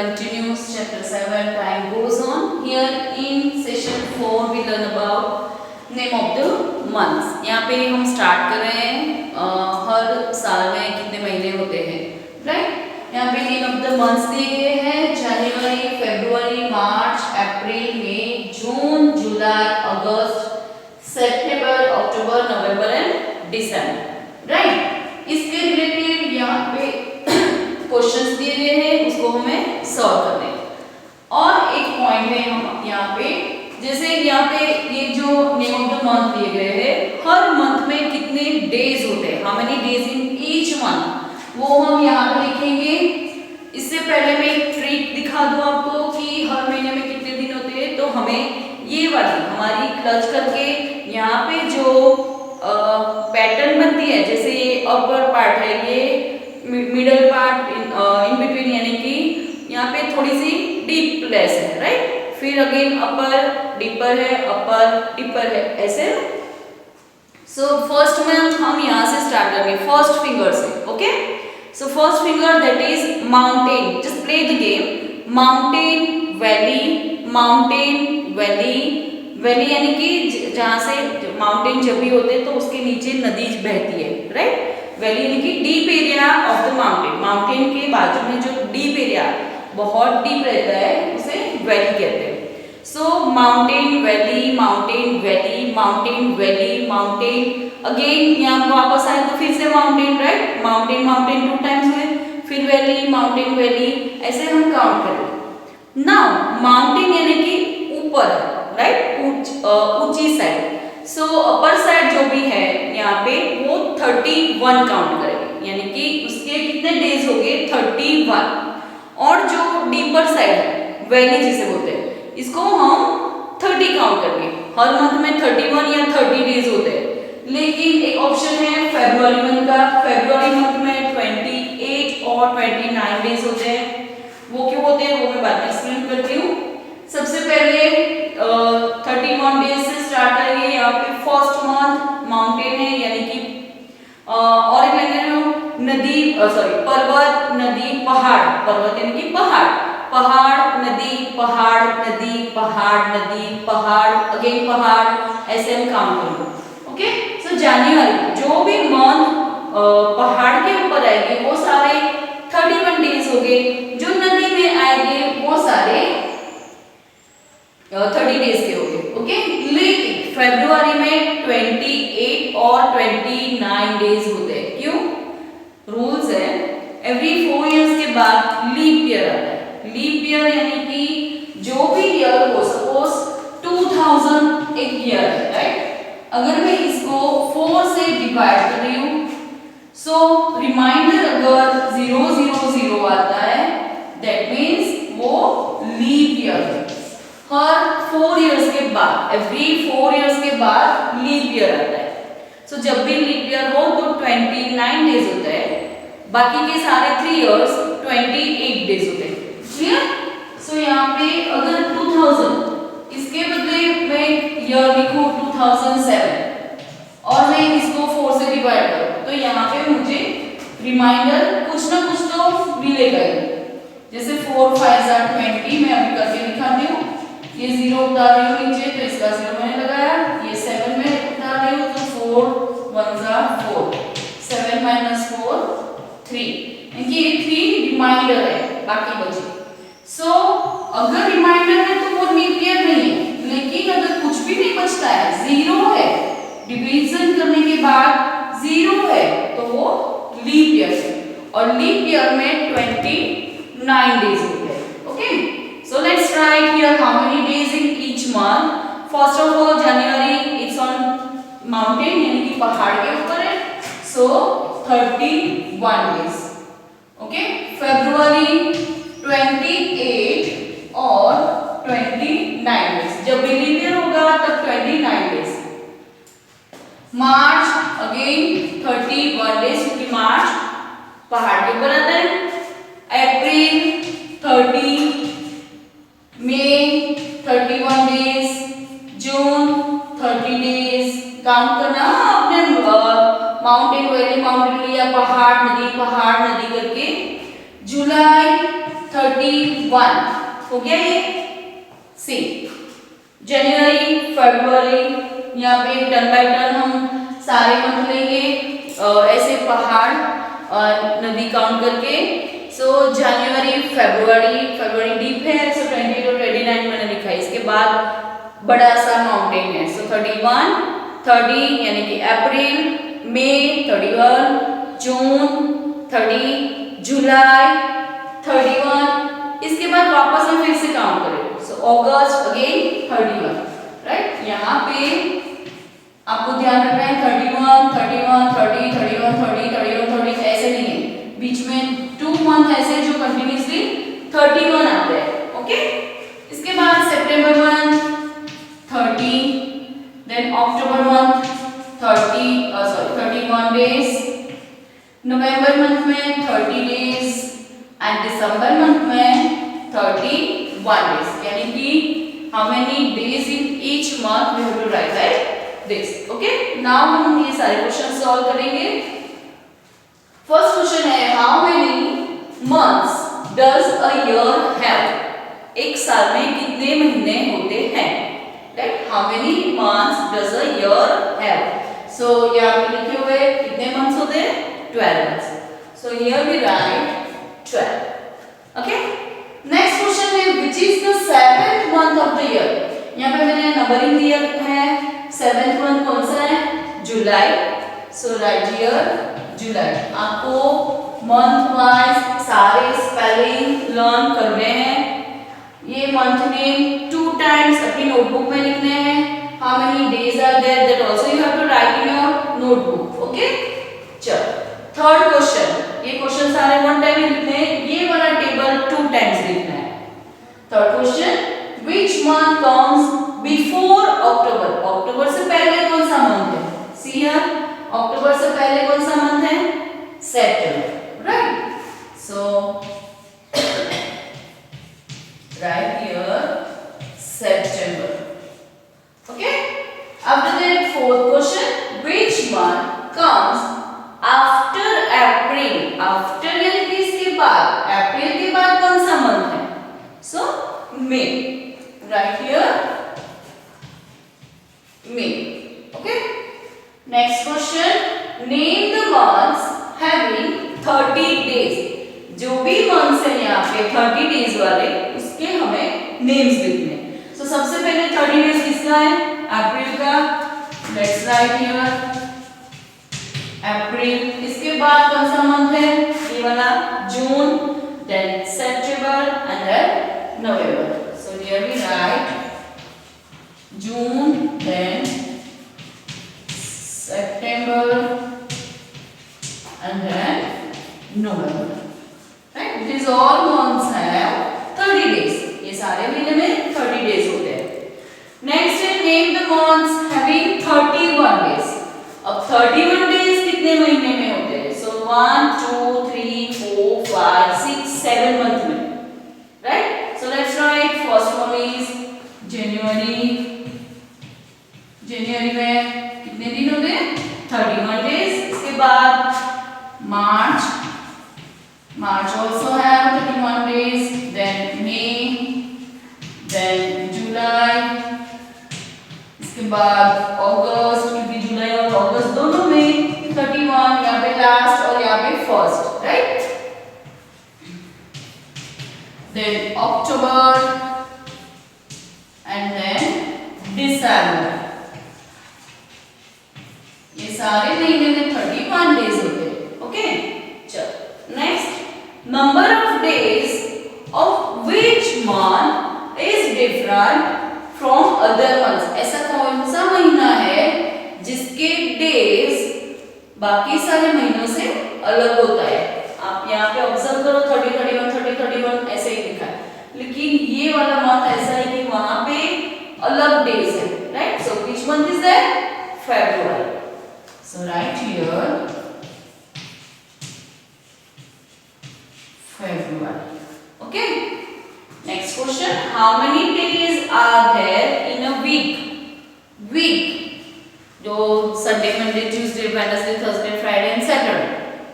continues chapter 7. Time goes on. Here in session 4 we learn about name of the months. यहाँ पे हम start कर रहे हैं हर साल में कितने महीने होते हैं, राइट? यहाँ पे नेम ऑफ द मंथ्स दिए गए हैं: जनवरी, फरवरी, मार्च, अप्रैल, मई, जून, जुलाई, अगस्त, सितंबर, अक्टूबर, नवंबर एंड दिसंबर, राइट? इसके रिलेटेड यहाँ पे क्वेश्चंस दिए गए हैं, उसको हमें सॉल्व करना है। और एक पॉइंट है हम यहाँ पे, जैसे यहाँ पे ये जो नेम ऑफ द मंथ दिए गए हैं, हर मंथ में कितने डेज होते हैं, how many days in each month, वो हम यहाँ पे लिखेंगे। इससे पहले मैं एक ट्रिक दिखा दूँ आपको कि हर महीने में कितने दिन होते हैं। तो हमें ये वाली हमारी क्लच करके यहाँ पे जो पैटर्न बनती है, जैसे ये अपर पार्ट है, ये मिडल पार्ट इन बिटवीन, यानी कि यहाँ पे थोड़ी सी डीप प्लेस है, राइट? फिर अगेन अपर डीपर है, अपर डीपर है, ऐसे। सो फर्स्ट में हम यहाँ से स्टार्ट करेंगे, फर्स्ट फिंगर से, okay? So first finger that is mountain. Just play the game. Mountain, valley, mountain, valley. Valley यानी कि जहाँ से माउंटेन जब भी होते हैं तो उसके नीचे नदी बहती है, राइट? वैली यानी कि deep area of the mountain. Mountain के बाजू में जो डीप एरिया बहुत डीप रहता है उसे वैली कहते हैं। So mountain, valley, mountain, valley, mountain, valley, mountain. Again यहाँ वापस आए तो फिर से mountain, right? Mountain, mountain 2 times हुए, फिर वैली, माउंटेन, वैली, ऐसे हम काउंट करें। नाउ माउंटेन यानी कि ऊपर, राइट? ऊंची साइड। सो अपर साइड जो भी है यहाँ पे वो 31 काउंट करेंगे, यानी कि उसके कितने डेज हो गए? 31। और जो डीपर साइड है, वैली जिसे बोलते हैं, इसको हम 30 काउंट करेंगे। हर मंथ में 31 या 30 डेज होते हैं। लेकिन एक ऑप्शन है फरवरी मंथ का। फरवरी मंथ में 28 और 29 डेज होते हैं। वो क्यों होते हैं वो मैं बाद में एक्सप्लेन करती हूँ। सबसे पहले 31 डेज से स्टार्ट करेंगे। यहाँ पे फर्स्ट मंथ माउंटेन है, यानी कि और एक लैंग्वेज में नदी, पर्वत, नदी, पहाड़। पर्वत यानी कि पहाड़, पहाड़, नदी, पहाड़, नदी, पहाड़, नदी, पहाड़, अगेन पहाड़, ऐसे हम काउंट करेंगे, ओके? सो जनवरी जो भी मंथ पहाड़ के ऊपर आएंगे वो सारे 31 डेज हो गए। जो नदी में आएंगे वो सारे 30 डेज के हो गए, ओके? लेकिन फरवरी में 28 और 29 डेज होते हैं। क्यों? रूल्स है, एवरी 4 इयर्स के बाद लीप ईयर आता है। लीप ईयर यानी कि जो भी ईयर हो, सपोज 2000 एक ईयर है, राइट? अगर मैं इसको 4 से डिवाइड कर रही हूँ, सो रिमाइंडर अगर 000 आता है, दैट मीन्स वो लीप ईयर है। हर 4 इयर्स के बाद, एवरी 4 इयर्स के बाद लीप ईयर आता है। सो जब भी लीप ईयर हो तो 29 डेज होता है, बाकी के सारे 3 इयर्स 28 डेज होते हैं। क्लियर? सो यहाँ पे अगर 2000 इसके बदले मैं ईयर लिखूं 2007 और मैं इसको 4 से डिवाइड करूं, तो यहाँ पे मुझे रिमाइंडर कुछ ना कुछ तो मिलेगा। जैसे 4 5 are 20, मैं अभी करके दिखाती हूँ। ये 0 उतार रही हूँ नीचे, तो इसका 0 मैंने लगाया। ये 7 में उतार रही हूँ, तो 4 1s are 4, 7 - 4 3, यानी ये 3 रिमाइंडर है, बाकी बचे। सो अगर रिमाइंडर है तो वो लीप ईयर नहीं है, लेकिन अगर कुछ भी नहीं बचता है, 0 है, डिवीजन करने के बाद 0 है, तो वो लीप ईयर है। और लीप ईयर में 29 डेज होते हैं, okay? So let's write here how many days in each month. First of all, January it's on mountain, यानी कि पहाड़ के ऊपर है, so 31 days, okay? February 28 और 29 days, जब भी लीप ईयर होगा तब 29 days. मार्च अगेन 31 days, क्योंकि मार्च पहाड़ के ऊपर आता है. अप्रैल 30, मई 31 days, जून 30 days. काउंट करना आपने माउंटेन वैली, माउंटेन या पहाड़ नदी करके. जुलाई 31 हो गया ये। सी जनवरी, फरवरी, यहाँ पे टर्न बाय टर्न हम सारे मंथ लेंगे ऐसे पहाड़ और नदी काउंट करके। सो जनवरी, फरवरी डीप है, सो 20 to 29 मैंने लिखा है। इसके बाद बड़ा सा माउंटेन है, सो 31, 30 यानी कि अप्रैल, मई 31, जून 30, जुलाई 31। इसके बाद वापस में फिर से काउंट करें, सो अगस्त अगेन 31, राइट। यहाँ पे आपको ध्यान रखना है 31, 31, 30, 31, 30, 31, 30 ऐसे नहीं है, बीच में 2 मंथ ऐसे जो कंटिन्यूअसली 31 आते हैं, ओके। इसके बाद सितंबर month 30, then October month 31 days, नवंबर मंथ में 30 डेज एंड दिसंबर मंथ में 31 डेज, यानी कि how many days in each month we have to write like this, okay. Now हम ये सारे क्वेश्चन सॉल्व करेंगे। फर्स्ट क्वेश्चन है how many months does a year have, एक साल में कितने महीने होते हैं, right. How many months does a year have, so यहाँ पे लिखे हुए कितने मंथ्स होते हैं, 12 months, so here we write 12, okay। next question है which is the 7th month of the year, यहाँ पे मैंने नंबरिंग दिया है, 7th month कौन सा है, जुलाई, so write here जुलाई। आपको मंथ वाइज सारे स्पेलिंग लर्न करने हैं। ये मंथ नेम 2 times अपनी नोटबुक में लिखने हैं। How many days are there that also you have to write in your notebook, okay. चलो थर्ड क्वेश्चन, ये क्वेश्चन सारे 1 टाइम लिखने हैं, ये वाला टेबल 2 टाइम्स लिखना है। Third question which month comes before October, अक्टूबर से पहले कौन सा मंथ है, सी हियर, अक्टूबर से पहले कौन सा मंथ है, September, right. So right here September, okay। After that fourth question which month comes after April, after यानी कि इसके बाद, अप्रैल के बाद कौन सा मंथ है, so May, right here May, okay। next question name the months having 30 days, जो भी मंथ्स है यहाँ पे 30 डेज वाले उसके हमें नेम्स लिखने हैं। तो सबसे पहले 30 डेज किसका है, अप्रैल का, लेट्स राइट हियर अप्रैल। इसके बाद कौन सा मंथ है, ये वाला June, then September and then November, so here we write June, then September and then November, right. This all months have 30 days, ये सारे महीने में 30 डेज होते हैं। नेक्स्ट है name the months having 31 days, अब 31 डेज कितने महीने में होते हैं, सो 1 2 3 4 5 6 7 मंथ में, right. So let's write first one is January, जनवरी में कितने दिन होते हैं, 31 डेज। इसके बाद मार्च, March also have 31 days, then May, then July, इसके बाद अगस्त, क्योंकि जुलाई और अगस्त दोनों में 31, यहाँ पे लास्ट और यहाँ पे first, right. then October and then December, ये सारे महीने में 31 डेज होते हैं, ओके। चलो next number of days of which month is different from other months, ऐसा कौन सा महीना है जिसके डेज बाकी सारे महीनों से अलग होता है। आप यहाँ पे ऑब्जर्व करो 30 31 30 31 ऐसे ही लिखा है, लेकिन ये वाला मंथ ऐसा है कि वहां पे अलग डेज है, right. So which month is that, February, so right here February, okay। next question how many days are there in a week, week जो Sunday Monday Tuesday Wednesday Thursday Friday and Saturday,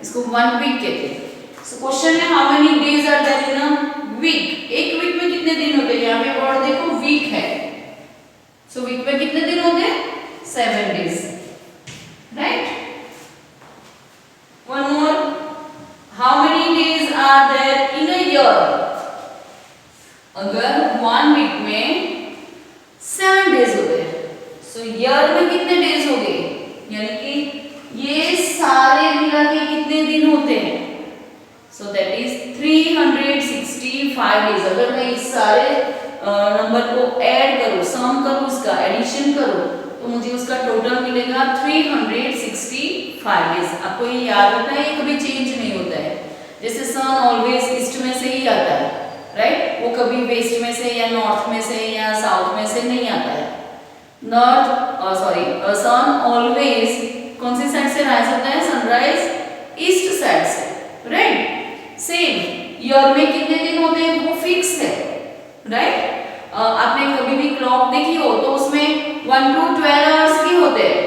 इसको 1 week कहते हैं। So question है how many days are there in a week, एक week में कितने दिन होते हैं? यहाँ पे वर्ड देखो वीक है, सो वीक में कितने दिन होते हैं? 7 days, right. One more, how many days are there in a year? अगर 1 वीक में 7 डेज होते हैं, सो ईयर में कितने डेज हो गए? यानी कि ये सारे मिला के कितने दिन होते हैं? So that is 365 days. अगर मैं इस सारे नंबर को ऐड करूं, सम करूं, उसका एडिशन करूं, तो मुझे उसका टोटल मिलेगा 365 डेज। आपको ये याद रखना है, ये कभी चेंज नहीं होता है। जैसे सन ऑलवेज ईस्ट में से ही आता है, राइट, वो कभी वेस्ट में से या नॉर्थ में से या साउथ में से नहीं आता है। सन ऑलवेज कौन सी साइड से राइज होता है? सनराइज ईस्ट साइड से, राइट। सेम ईयर में कितने दिन होते हैं? वो फिक्स है, राइट। आपने कभी भी क्लॉक देखी हो तो उसमें 1 to 12 आवर्स के होते हैं।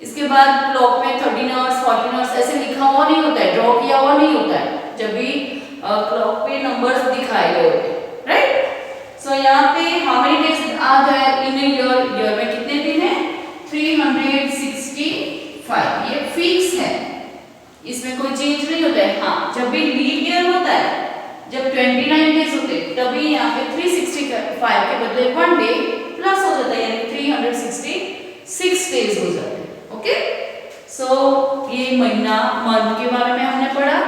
इसके बाद क्लॉक में 13 आवर्स 14 आवर्स ऐसे लिखा हुआ नहीं होता है, ड्रॉ किया हुआ नहीं होता है जब भी क्लॉक पे नंबर्स दिखाए गए होते हैं, राइट। सो यहाँ पे how many days are there in a year? Year में कितने दिन है? 365, ये फिक्स है, इसमें कोई चेंज नहीं होता है। हाँ, जब भी लीप ईयर होता है, जब 29 डेज होते हैं, तभी यहाँ पे 365 के बदले 1 डे प्लस हो जाता है, यानी 366 डेज हो जाते हैं। ओके, सो ये महीना, मंथ के बारे में हमने पढ़ा,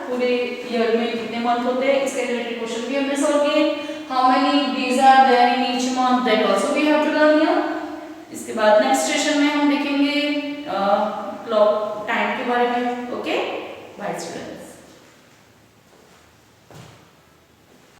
पूरे ईयर में कितने मंथ होते हैं, इसके रिलेटेड क्वेश्चन भी हमने सॉल्व किए। How many days are there in each month, that also we have to learn here. इसके बाद नेक्स्ट सेशन में हम देखेंगे क्लॉक टाइम के बारे में। Okay, bye students.